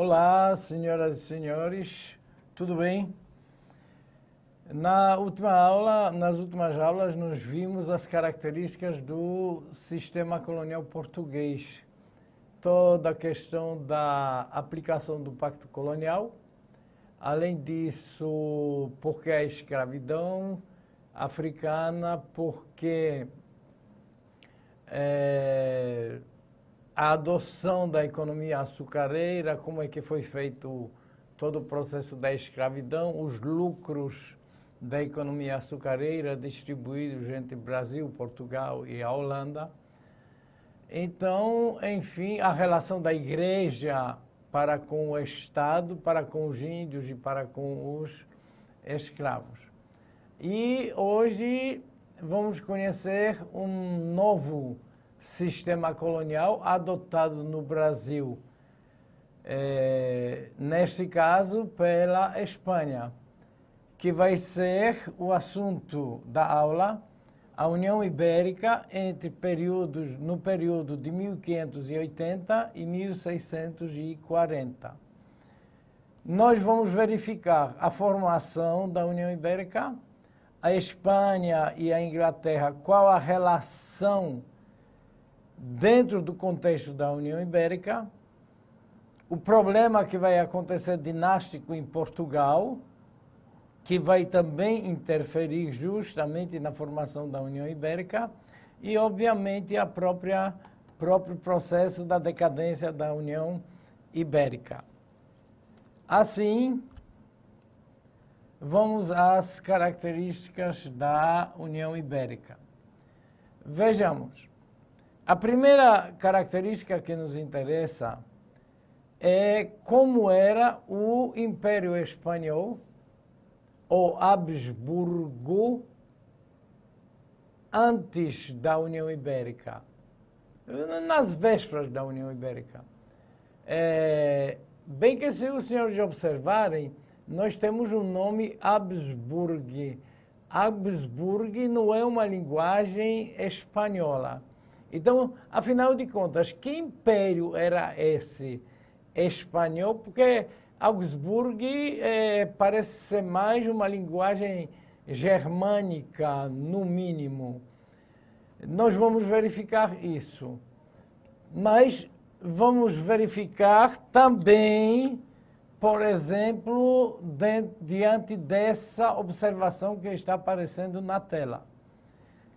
Olá, senhoras e senhores, tudo bem? Nas últimas aulas, nós vimos as características do sistema colonial português, toda a questão da aplicação do Pacto Colonial, além disso, porque a escravidão africana, porque a adoção da economia açucareira, como é que foi feito todo o processo da escravidão, os lucros da economia açucareira distribuídos entre Brasil, Portugal e a Holanda. Então, enfim, a relação da igreja para com o Estado, para com os índios e para com os escravos. E hoje vamos conhecer um novo sistema colonial adotado no Brasil, neste caso pela Espanha, que vai ser o assunto da aula, a União Ibérica no período de 1580 e 1640. Nós vamos verificar a formação da União Ibérica, a Espanha e a Inglaterra, qual a relação dentro do contexto da União Ibérica, o problema que vai acontecer dinástico em Portugal, que vai também interferir justamente na formação da União Ibérica, e, obviamente, próprio processo da decadência da União Ibérica. Assim, vamos às características da União Ibérica. Vejamos. A primeira característica que nos interessa é como era o Império Espanhol, ou Habsburgo, antes da União Ibérica, nas vésperas da União Ibérica. Bem que se os senhores observarem, nós temos o nome Habsburg. Habsburg não é uma linguagem espanhola. Então, afinal de contas, que império era esse espanhol? Porque Augsburg parece ser mais uma linguagem germânica, no mínimo. Nós vamos verificar isso. Mas vamos verificar também, por exemplo, diante dessa observação que está aparecendo na tela.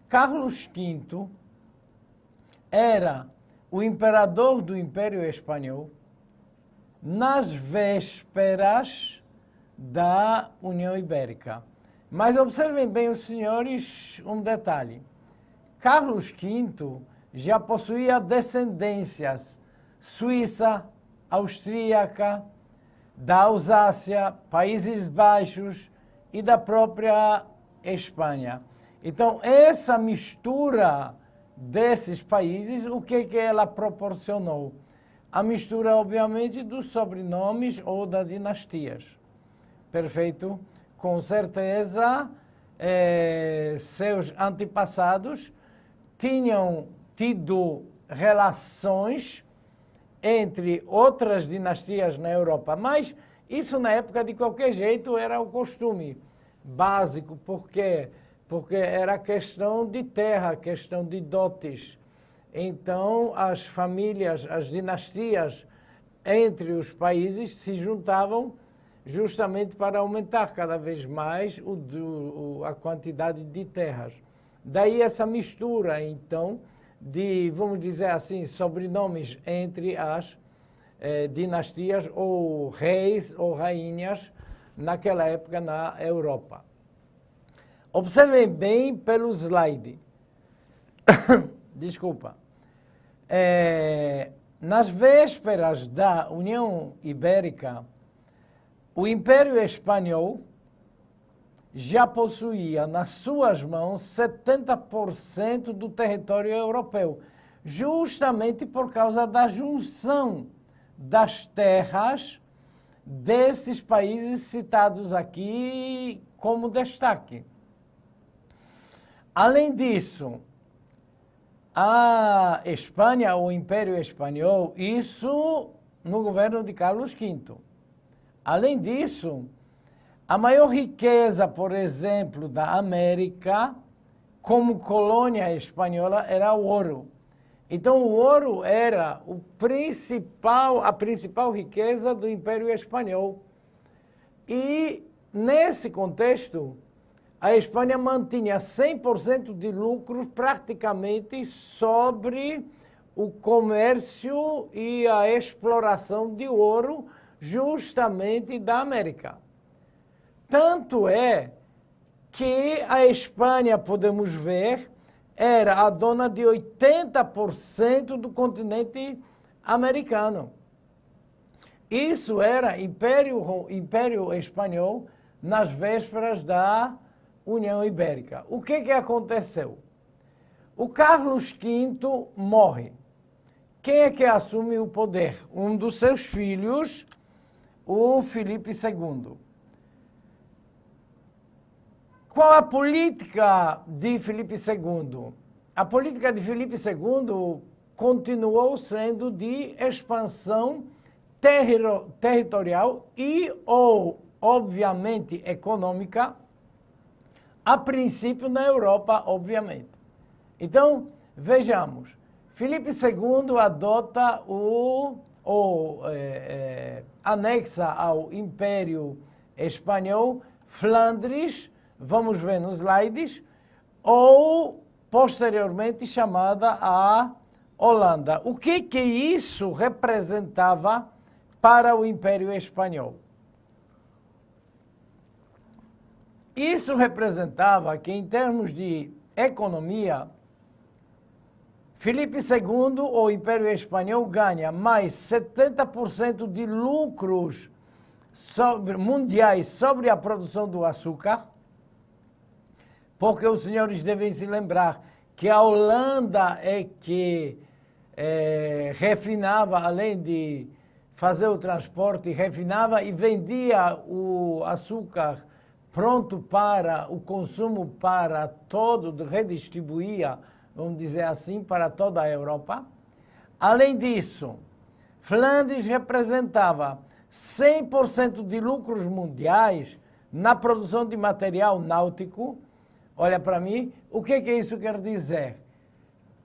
Carlos V era o imperador do Império Espanhol nas vésperas da União Ibérica. Mas observem bem, os senhores, um detalhe. Carlos V já possuía descendências suíça, austríaca, da Alsácia, Países Baixos e da própria Espanha. Então, essa mistura desses países, o que ela proporcionou? A mistura, obviamente, dos sobrenomes ou das dinastias. Perfeito? Com certeza, seus antepassados tinham tido relações entre outras dinastias na Europa, mas isso na época, de qualquer jeito, era o costume básico, porque era questão de terra, questão de dotes. Então, as famílias, as dinastias entre os países se juntavam justamente para aumentar cada vez mais a quantidade de terras. Daí essa mistura, então, de, vamos dizer assim, sobrenomes entre as dinastias ou reis ou rainhas naquela época na Europa. Observem bem pelo slide. Desculpa. Nas vésperas da União Ibérica, o Império Espanhol já possuía nas suas mãos 70% do território europeu, justamente por causa da junção das terras desses países citados aqui como destaque. Além disso, a Espanha, o Império Espanhol, isso no governo de Carlos V. Além disso, a maior riqueza, por exemplo, da América, como colônia espanhola, era o ouro. Então, o ouro era a principal riqueza do Império Espanhol. E, nesse contexto, a Espanha mantinha 100% de lucros praticamente sobre o comércio e a exploração de ouro justamente da América. Tanto é que a Espanha, podemos ver, era a dona de 80% do continente americano. Isso era Império Espanhol nas vésperas da União Ibérica. O que aconteceu? O Carlos V morre. Quem é que assume o poder? Um dos seus filhos, o Filipe II. Qual a política de Filipe II? A política de Filipe II continuou sendo de expansão territorial ou, obviamente, econômica, a princípio na Europa, obviamente. Então, vejamos, Filipe II adota anexa ao Império Espanhol Flandres, vamos ver nos slides, ou posteriormente chamada a Holanda. O que isso representava para o Império Espanhol? Isso representava que, em termos de economia, Filipe II, o Império Espanhol, ganha mais 70% de lucros mundiais sobre a produção do açúcar, porque os senhores devem se lembrar que a Holanda é que refinava, além de fazer o transporte, refinava e vendia o açúcar pronto para o consumo para todo, redistribuía, vamos dizer assim, para toda a Europa. Além disso, Flandres representava 100% de lucros mundiais na produção de material náutico. Olha para mim, o que isso quer dizer?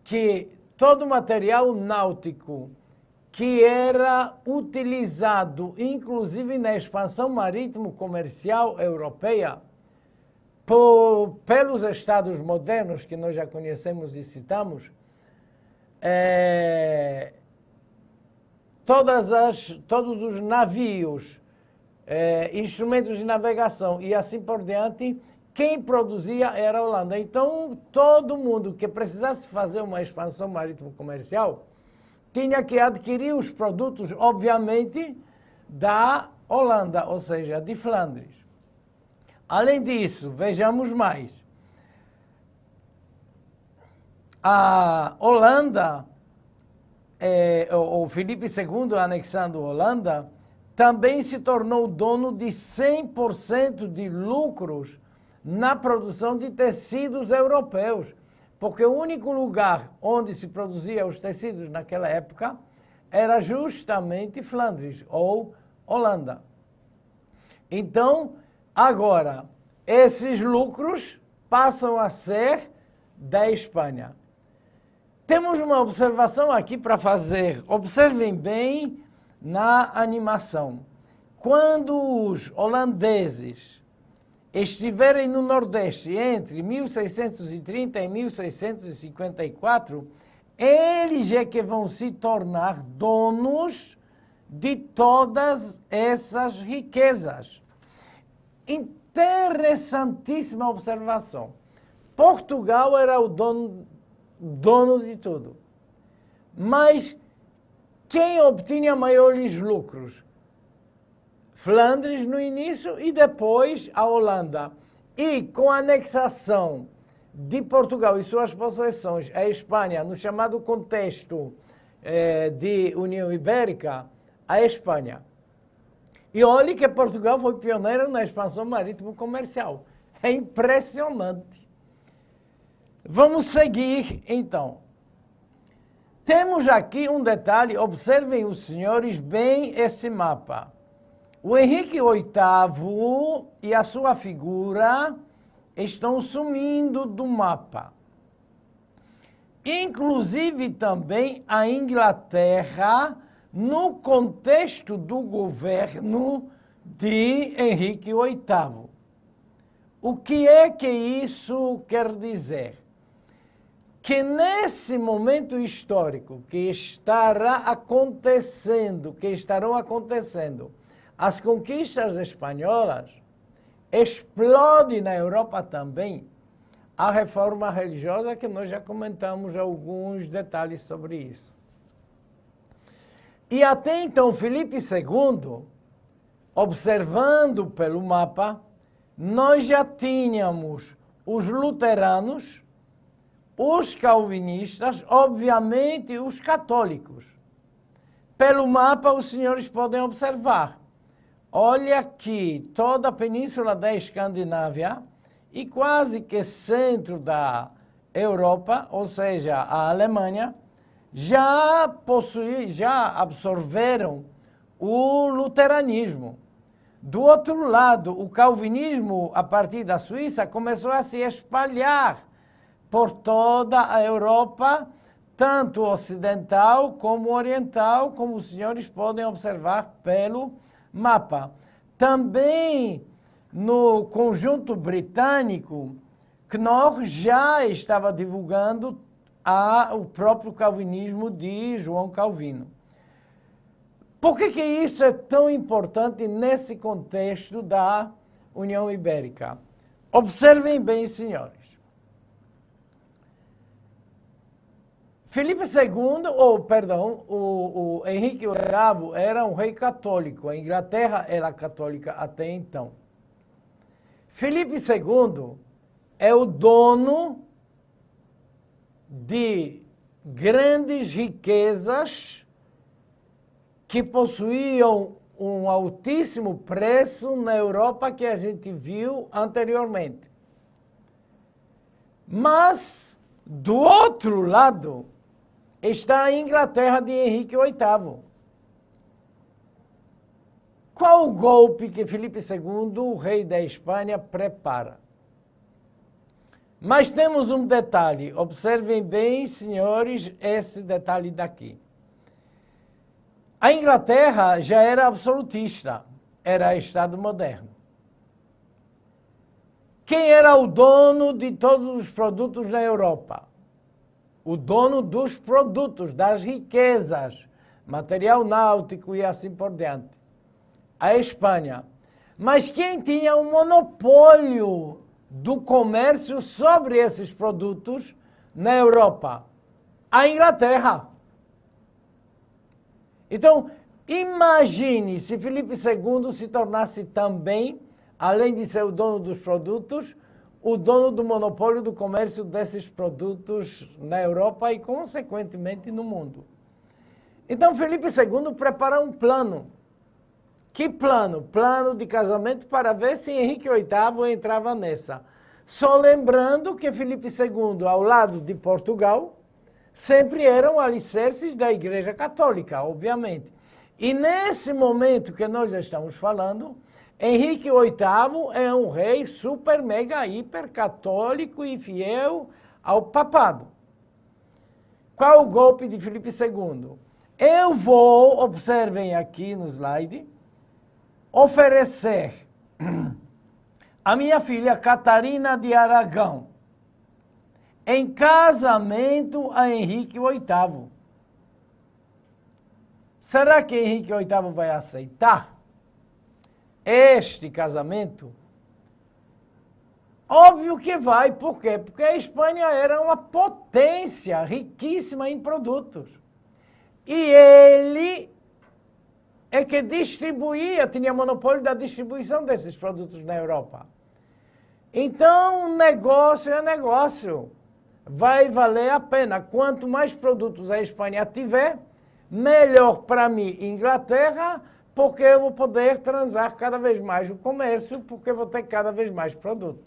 Que todo material náutico que era utilizado, inclusive na expansão marítimo-comercial europeia, pelos Estados modernos, que nós já conhecemos e citamos, todos os navios, instrumentos de navegação e assim por diante, quem produzia era a Holanda. Então, todo mundo que precisasse fazer uma expansão marítimo-comercial tinha que adquirir os produtos, obviamente, da Holanda, ou seja, de Flandres. Além disso, vejamos mais. A Holanda, o Filipe II anexando a Holanda, também se tornou dono de 100% de lucros na produção de tecidos europeus, porque o único lugar onde se produzia os tecidos naquela época era justamente Flandres ou Holanda. Então, agora, esses lucros passam a ser da Espanha. Temos uma observação aqui para fazer. Observem bem na animação. Quando os holandeses estiverem no Nordeste entre 1630 e 1654, eles é que vão se tornar donos de todas essas riquezas. Interessantíssima observação. Portugal era o dono de tudo. Mas quem obtinha maiores lucros? Flandres no início e depois a Holanda. E com a anexação de Portugal e suas possessões à Espanha, no chamado contexto de União Ibérica, a Espanha. E olhe que Portugal foi pioneiro na expansão marítimo-comercial. É impressionante. Vamos seguir, então. Temos aqui um detalhe, observem os senhores bem esse mapa. O Henrique VIII e a sua figura estão sumindo do mapa. Inclusive também a Inglaterra, no contexto do governo de Henrique VIII. O que é que isso quer dizer? Que nesse momento histórico que estarão acontecendo as conquistas espanholas, explode na Europa também a reforma religiosa, que nós já comentamos alguns detalhes sobre isso. E até então, Filipe II, observando pelo mapa, nós já tínhamos os luteranos, os calvinistas, obviamente os católicos. Pelo mapa, os senhores podem observar. Olha aqui, toda a península da Escandinávia e quase que centro da Europa, ou seja, a Alemanha, já absorveram o luteranismo. Do outro lado, o calvinismo, a partir da Suíça, começou a se espalhar por toda a Europa, tanto ocidental como oriental, como os senhores podem observar pelo mapa. Também no conjunto britânico, Knorr já estava divulgando o próprio calvinismo de João Calvino. Por que isso é tão importante nesse contexto da União Ibérica? Observem bem, senhores. Filipe II, o Henrique VIII era um rei católico. A Inglaterra era católica até então. Filipe II é o dono de grandes riquezas que possuíam um altíssimo preço na Europa, que a gente viu anteriormente. Mas, do outro lado, está a Inglaterra de Henrique VIII. Qual o golpe que Filipe II, o rei da Espanha, prepara? Mas temos um detalhe, observem bem, senhores, esse detalhe daqui. A Inglaterra já era absolutista, era Estado moderno. Quem era o dono de todos os produtos na Europa? O dono dos produtos, das riquezas, material náutico e assim por diante. A Espanha. Mas quem tinha o monopólio do comércio sobre esses produtos na Europa? A Inglaterra. Então, imagine se Filipe II se tornasse também, além de ser o dono dos produtos, o dono do monopólio do comércio desses produtos na Europa e, consequentemente, no mundo. Então, Filipe II prepara um plano. Que plano? Plano de casamento para ver se Henrique VIII entrava nessa. Só lembrando que Filipe II, ao lado de Portugal, sempre eram alicerces da Igreja Católica, obviamente. E nesse momento que nós estamos falando, Henrique VIII é um rei super, mega, hiper católico e fiel ao papado. Qual o golpe de Filipe II? Eu vou, observem aqui no slide, oferecer a minha filha Catarina de Aragão em casamento a Henrique VIII. Será que Henrique VIII vai aceitar este casamento? Óbvio que vai. Por quê? Porque a Espanha era uma potência riquíssima em produtos. E ele é que distribuía, tinha monopólio da distribuição desses produtos na Europa. Então, negócio é negócio. Vai valer a pena. Quanto mais produtos a Espanha tiver, melhor para mim, Inglaterra, porque eu vou poder transar cada vez mais no comércio, porque eu vou ter cada vez mais produtos.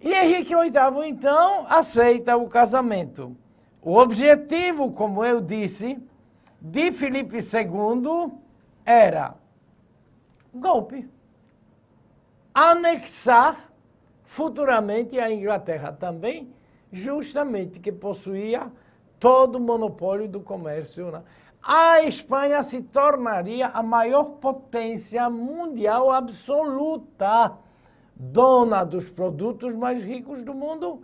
E Henrique VIII, então, aceita o casamento. O objetivo, como eu disse, de Filipe II era golpe. Anexar futuramente a Inglaterra também, justamente que possuía todo o monopólio do comércio, né? A Espanha se tornaria a maior potência mundial absoluta, dona dos produtos mais ricos do mundo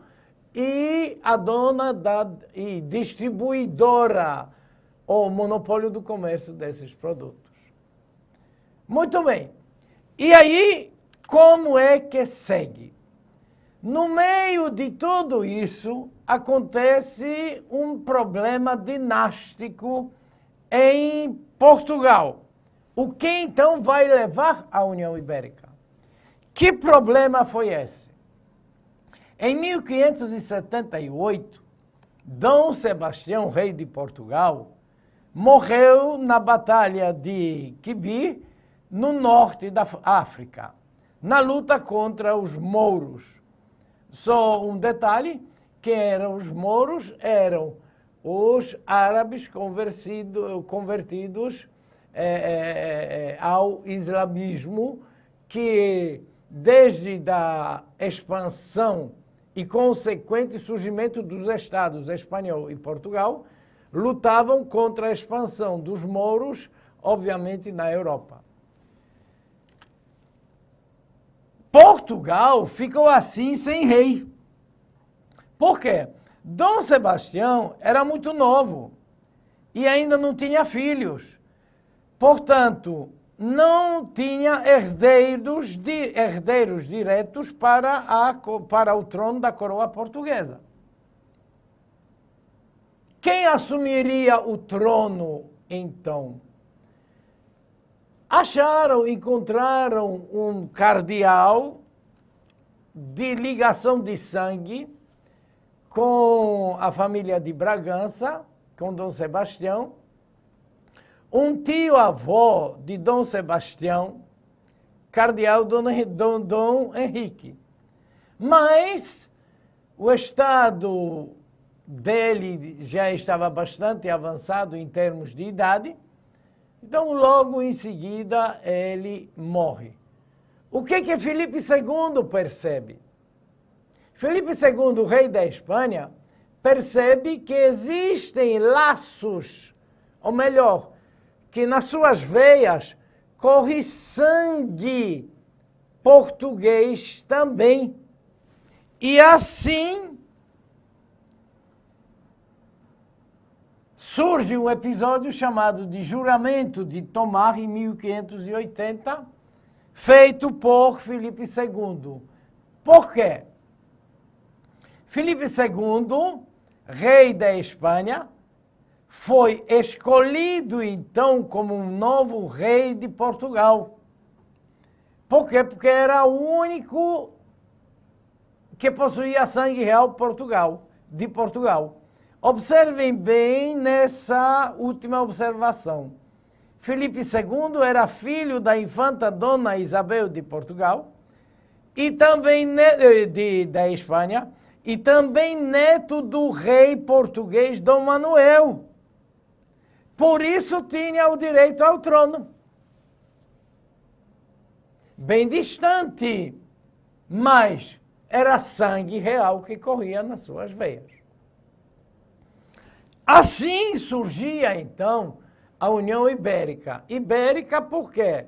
e a dona e distribuidora, o monopólio do comércio desses produtos. Muito bem. E aí, como é que segue? No meio de tudo isso, acontece um problema dinástico em Portugal. O que então vai levar à União Ibérica? Que problema foi esse? Em 1578, Dom Sebastião, rei de Portugal, morreu na Batalha de Quibir, no norte da África, na luta contra os mouros. Só um detalhe, que os mouros eram os árabes convertidos ao islamismo, que desde a expansão e consequente surgimento dos estados espanhol e Portugal, lutavam contra a expansão dos mouros, obviamente, na Europa. Portugal ficou assim sem rei. Por quê? Dom Sebastião era muito novo e ainda não tinha filhos. Portanto, não tinha herdeiros diretos para o trono da coroa portuguesa. Quem assumiria o trono, então? Encontraram um cardeal de ligação de sangue com a família de Bragança, com Dom Sebastião, um tio-avô de Dom Sebastião, cardeal Dom Henrique. Mas o estado dele já estava bastante avançado em termos de idade, então logo em seguida ele morre. O que Filipe II percebe? Filipe II, rei da Espanha, percebe que existem laços, ou melhor, que nas suas veias corre sangue português também. E assim surge um episódio chamado de Juramento de Tomar, em 1580, feito por Filipe II. Por quê? Filipe II, rei da Espanha, foi escolhido então como um novo rei de Portugal. Por quê? Porque era o único que possuía sangue real de Portugal. Observem bem nessa última observação. Filipe II era filho da infanta Dona Isabel de Portugal, e também da Espanha, e também neto do rei português Dom Manuel. Por isso tinha o direito ao trono. Bem distante, mas era sangue real que corria nas suas veias. Assim surgia, então, a União Ibérica. Ibérica por quê?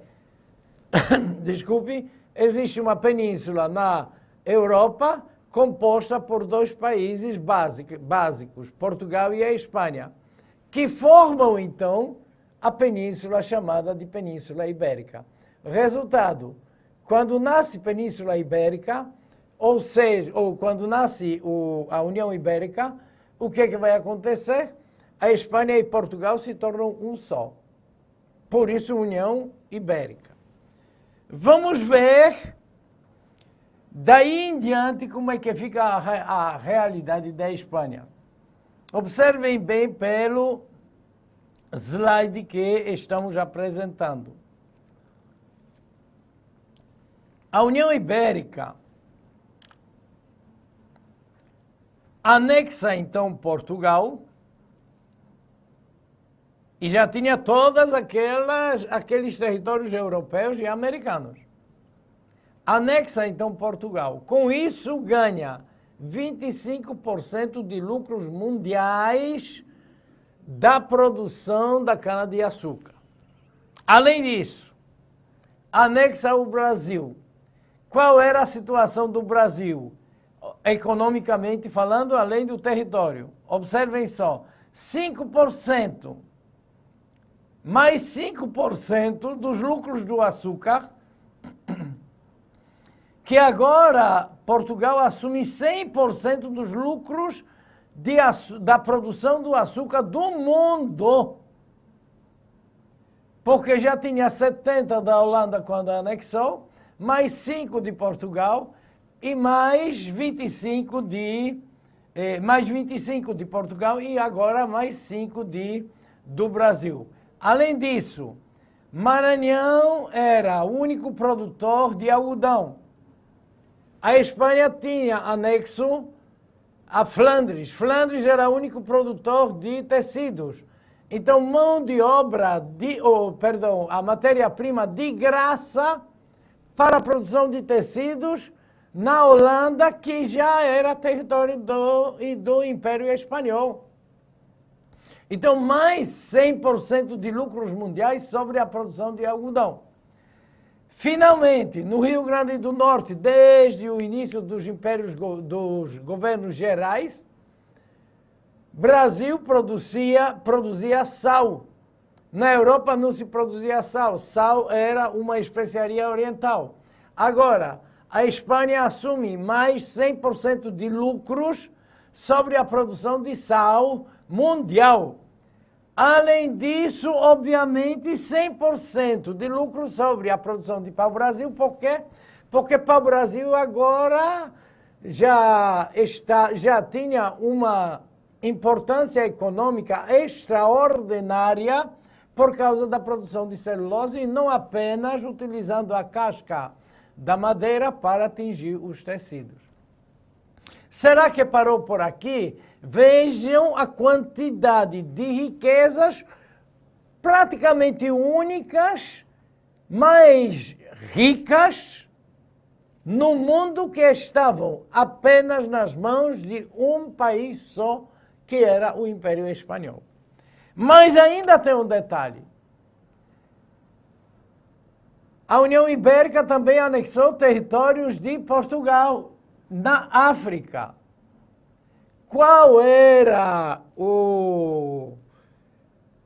Desculpe, existe uma península na Europa composta por dois países básicos, Portugal e a Espanha, que formam, então, a península chamada de Península Ibérica. Resultado, quando nasce Península Ibérica, ou quando nasce a União Ibérica, o que vai acontecer? A Espanha e Portugal se tornam um só. Por isso, União Ibérica. Vamos ver, daí em diante, como é que fica a realidade da Espanha. Observem bem pelo slide que estamos apresentando. A União Ibérica anexa então Portugal e já tinha todas aqueles territórios europeus e americanos. Anexa então Portugal. Com isso ganha 25% de lucros mundiais da produção da cana-de-açúcar. Além disso, anexa o Brasil. Qual era a situação do Brasil, economicamente falando, além do território? Observem só, 5%, mais 5% dos lucros do açúcar, que agora Portugal assume 100% dos lucros da produção do açúcar do mundo. Porque já tinha 70 da Holanda quando anexou, mais 5 de Portugal e mais 25 de Portugal e agora mais 5 do Brasil. Além disso, Maranhão era o único produtor de algodão. A Espanha tinha anexo a Flandres. Flandres era o único produtor de tecidos. Então, mão de obra, a matéria-prima de graça para a produção de tecidos na Holanda, que já era território do Império Espanhol. Então, mais 100% de lucros mundiais sobre a produção de algodão. Finalmente, no Rio Grande do Norte, desde o início dos impérios dos governos gerais, Brasil produzia sal. Na Europa não se produzia sal. Sal era uma especiaria oriental. Agora, a Espanha assume mais 100% de lucros sobre a produção de sal mundial. Além disso, obviamente, 100% de lucro sobre a produção de pau-brasil. Por quê? Porque pau-brasil agora já tinha uma importância econômica extraordinária por causa da produção de celulose e não apenas utilizando a casca da madeira para atingir os tecidos. Será que parou por aqui? Vejam a quantidade de riquezas praticamente únicas, mais ricas, no mundo que estavam apenas nas mãos de um país só, que era o Império Espanhol. Mas ainda tem um detalhe. A União Ibérica também anexou territórios de Portugal, na África. Qual era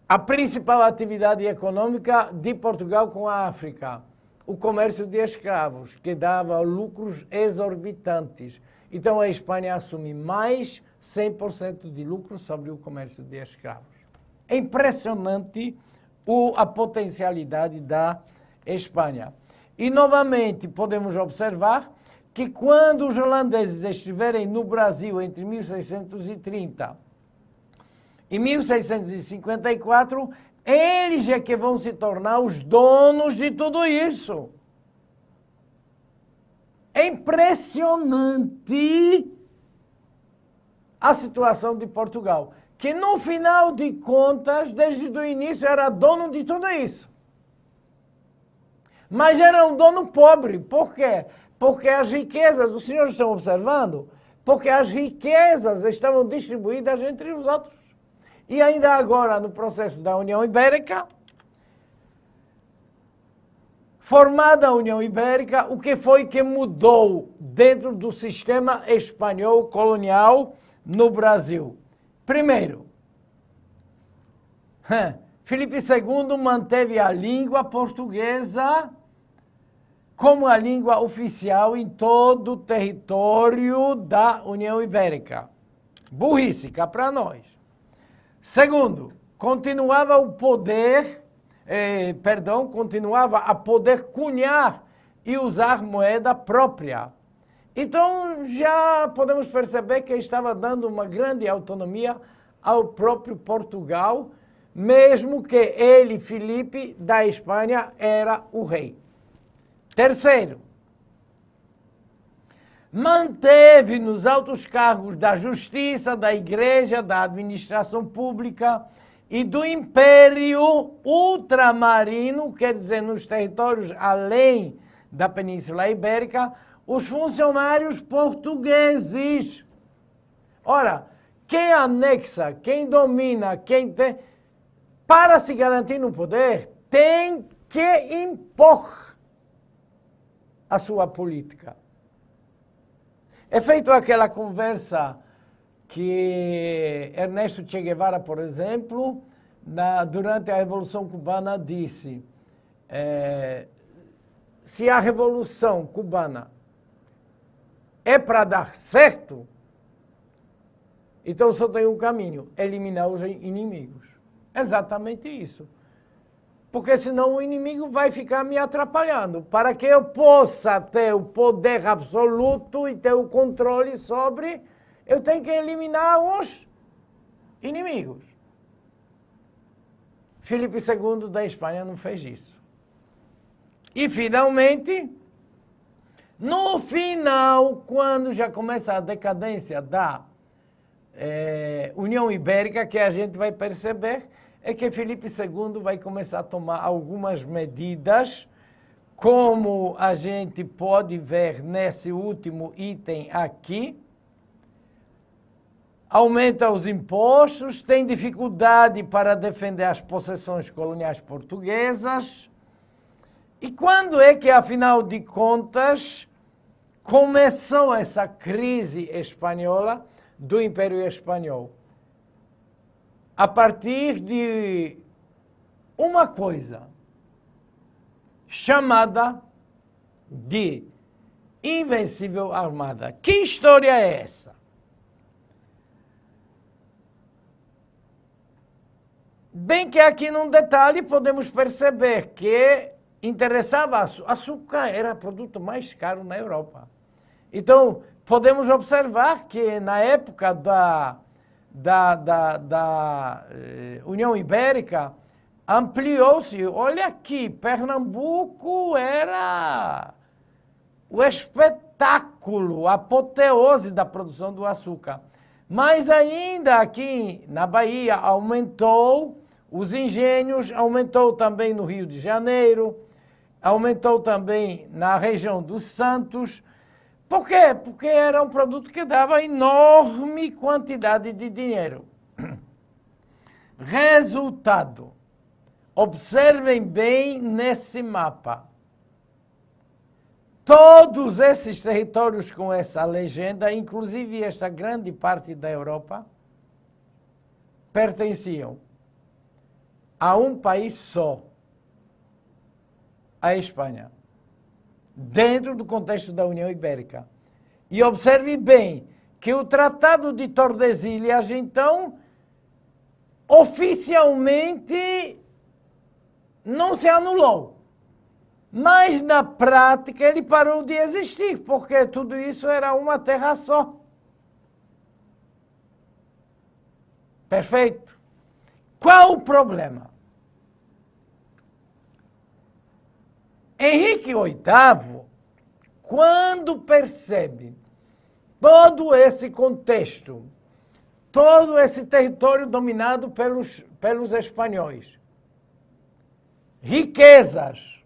a principal atividade econômica de Portugal com a África? O comércio de escravos, que dava lucros exorbitantes. Então a Espanha assume mais 100% de lucro sobre o comércio de escravos. É impressionante a potencialidade da Espanha. E novamente podemos observar que quando os holandeses estiverem no Brasil entre 1630 e 1654, eles é que vão se tornar os donos de tudo isso. É impressionante a situação de Portugal, que no final de contas, desde o início, era dono de tudo isso. Mas era um dono pobre. Por quê? Porque as riquezas, os senhores estão observando? Porque as riquezas estavam distribuídas entre os outros. E ainda agora, no processo da União Ibérica, formada a União Ibérica, o que foi que mudou dentro do sistema espanhol colonial no Brasil? Primeiro, Filipe II manteve a língua portuguesa como a língua oficial em todo o território da União Ibérica. Burrice, cá para nós. Segundo, continuava a poder cunhar e usar moeda própria. Então, já podemos perceber que estava dando uma grande autonomia ao próprio Portugal, mesmo que ele, Filipe, da Espanha, era o rei. Terceiro, manteve nos altos cargos da justiça, da igreja, da administração pública e do império ultramarino, quer dizer, nos territórios além da Península Ibérica, os funcionários portugueses. Ora, quem anexa, quem domina, quem tem, para se garantir no poder, tem que impor a sua política. É feita aquela conversa que Ernesto Che Guevara, por exemplo, durante a Revolução Cubana disse, se a Revolução Cubana é para dar certo, então só tem um caminho, eliminar os inimigos. Exatamente isso. Porque senão o inimigo vai ficar me atrapalhando. Para que eu possa ter o poder absoluto e ter o controle sobre, eu tenho que eliminar os inimigos. Filipe II da Espanha não fez isso. E finalmente, no final, quando já começa a decadência da União Ibérica, que a gente vai perceber, é que Filipe II vai começar a tomar algumas medidas, como a gente pode ver nesse último item aqui. Aumenta os impostos, tem dificuldade para defender as possessões coloniais portuguesas. E quando é que, afinal de contas, começou essa crise espanhola do Império Espanhol? A partir de uma coisa chamada de Invencível Armada. Que história é essa? Bem que aqui num detalhe podemos perceber que interessava açúcar, era o produto mais caro na Europa. Então, podemos observar que na época da União Ibérica, ampliou-se. Olha aqui, Pernambuco era o espetáculo, a apoteose da produção do açúcar. Mas ainda aqui na Bahia aumentou os engenhos, aumentou também no Rio de Janeiro, aumentou também na região dos Santos. Por quê? Porque era um produto que dava enorme quantidade de dinheiro. Resultado. Observem bem nesse mapa. Todos esses territórios com essa legenda, inclusive esta grande parte da Europa, pertenciam a um país só, a Espanha, dentro do contexto da União Ibérica. E observe bem que o Tratado de Tordesilhas, então, oficialmente não se anulou. Mas, na prática, ele parou de existir, porque tudo isso era uma terra só. Perfeito? Qual o problema? Henrique VIII, quando percebe todo esse contexto, todo esse território dominado pelos espanhóis, riquezas,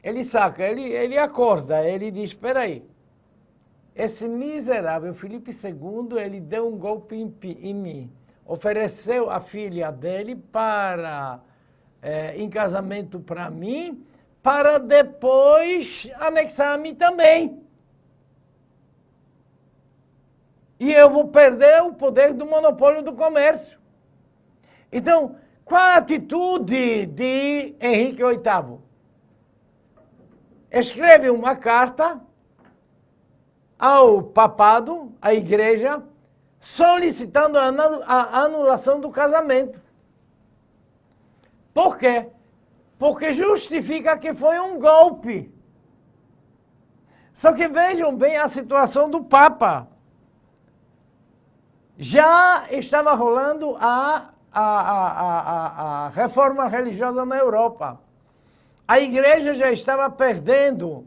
ele saca, ele acorda, ele diz, espera aí, esse miserável Filipe II, ele deu um golpe em mim, ofereceu a filha dele em casamento para mim, para depois anexar a mim também. E eu vou perder o poder do monopólio do comércio. Então, qual a atitude de Henrique VIII? Escreve uma carta ao papado, à igreja, solicitando a anulação do casamento. Por quê? Porque justifica que foi um golpe. Só que vejam bem a situação do Papa. Já estava rolando a reforma religiosa na Europa. A igreja já estava perdendo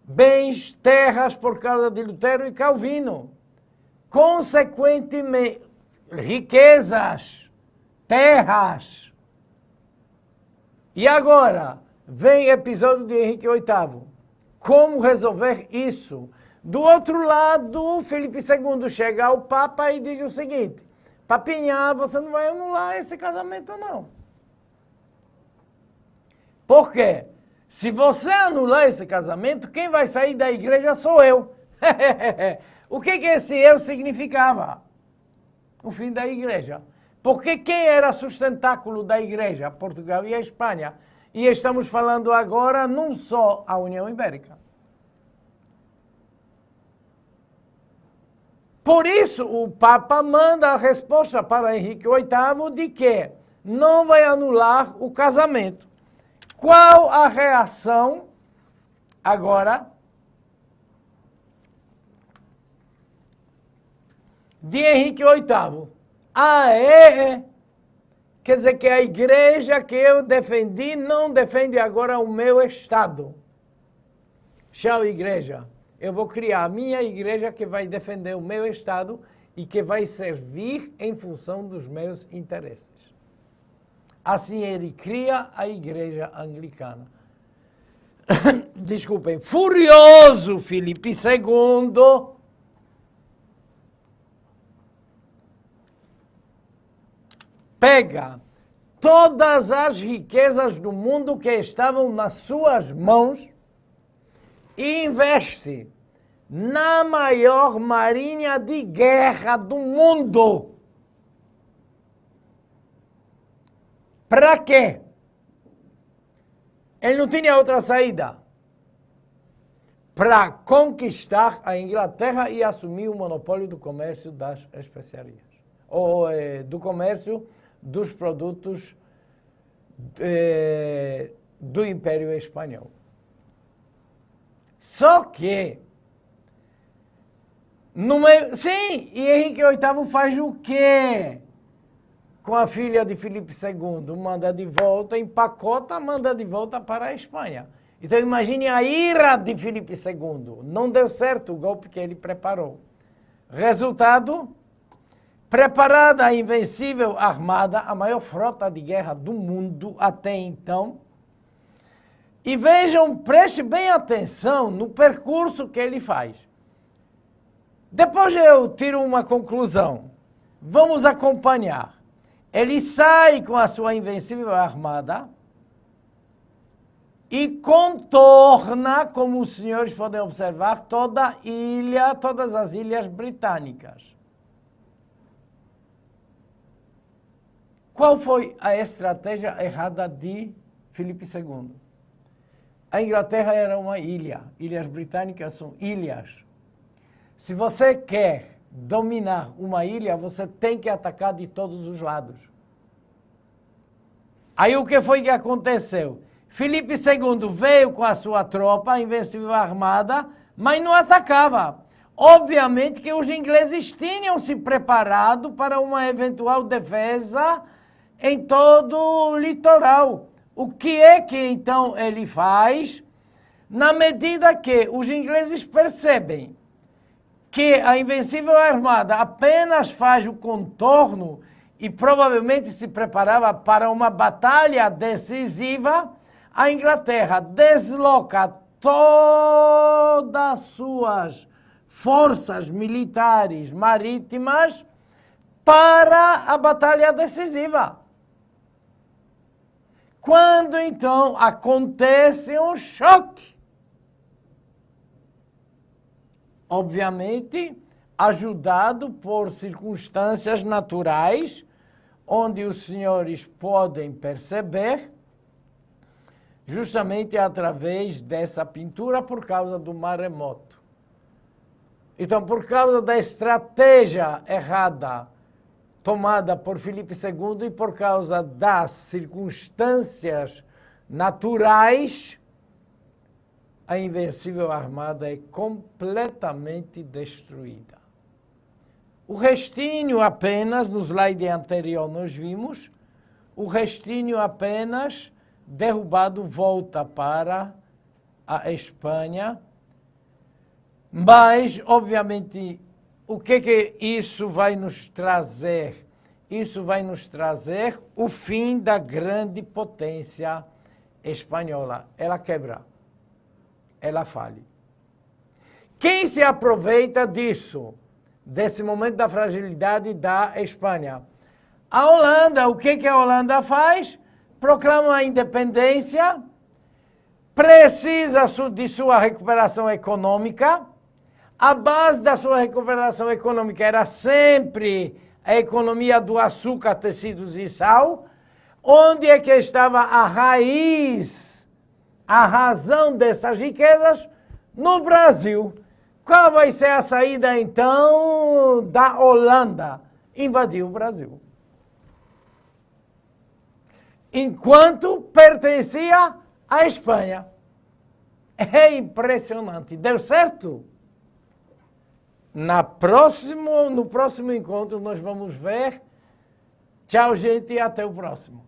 bens, terras por causa de Lutero e Calvino. Consequentemente, riquezas, terras. E agora, vem o episódio de Henrique VIII. Como resolver isso? Do outro lado, Filipe II chega ao Papa e diz o seguinte: Papinha, você não vai anular esse casamento, não. Por quê? Se você anular esse casamento, quem vai sair da igreja sou eu. O que esse eu significava? O fim da igreja. Porque quem era sustentáculo da igreja? Portugal e a Espanha. E estamos falando agora não só a União Ibérica. Por isso, o Papa manda a resposta para Henrique VIII de que não vai anular o casamento. Qual a reação agora de Henrique VIII? Quer dizer que a igreja que eu defendi não defende agora o meu Estado. Tchau, igreja. Eu vou criar a minha igreja que vai defender o meu Estado e que vai servir em função dos meus interesses. Assim ele cria a igreja anglicana. Desculpem, furioso Filipe II pega todas as riquezas do mundo que estavam nas suas mãos e investe na maior marinha de guerra do mundo. Para quê? Ele não tinha outra saída. Para conquistar a Inglaterra e assumir o monopólio do comércio das especiarias. Ou do comércio dos produtos do Império Espanhol. Só que, sim, e Henrique VIII faz o quê? Com a filha de Filipe II, manda de volta, empacota, manda de volta para a Espanha. Então imagine a ira de Filipe II. Não deu certo o golpe que ele preparou. Resultado, preparada a invencível armada, a maior frota de guerra do mundo até então. E vejam, preste bem atenção no percurso que ele faz. Depois eu tiro uma conclusão. Vamos acompanhar. Ele sai com a sua invencível armada e contorna, como os senhores podem observar, todas as ilhas britânicas. Qual foi a estratégia errada de Filipe II? A Inglaterra era uma ilha. Ilhas britânicas são ilhas. Se você quer dominar uma ilha, você tem que atacar de todos os lados. Aí o que foi que aconteceu? Filipe II veio com a sua tropa, a invencível armada, mas não atacava. Obviamente que os ingleses tinham se preparado para uma eventual defesa em todo o litoral. O que é que então ele faz? Na medida que os ingleses percebem que a invencível armada apenas faz o contorno e provavelmente se preparava para uma batalha decisiva, a Inglaterra desloca todas as suas forças militares marítimas para a batalha decisiva. Quando então acontece um choque, obviamente ajudado por circunstâncias naturais, onde os senhores podem perceber, justamente através dessa pintura, por causa do maremoto. Então, por causa da estratégia errada tomada por Filipe II e por causa das circunstâncias naturais, a invencível armada é completamente destruída. O restinho apenas, no slide anterior nós vimos, o restinho apenas derrubado volta para a Espanha Mas, obviamente, o que isso vai nos trazer? Isso vai nos trazer o fim da grande potência espanhola. Ela quebra, ela fale. Quem se aproveita disso, desse momento da fragilidade da Espanha? A Holanda. O que a Holanda faz? Proclama a independência, precisa de sua recuperação econômica. A base da sua recuperação econômica era sempre a economia do açúcar, tecidos e sal. Onde é que estava a raiz, a razão dessas riquezas? No Brasil. Qual vai ser a saída, então, da Holanda? Invadir o Brasil. Enquanto pertencia à Espanha. É impressionante. Deu certo? No próximo encontro nós vamos ver. Tchau, gente, e até o próximo.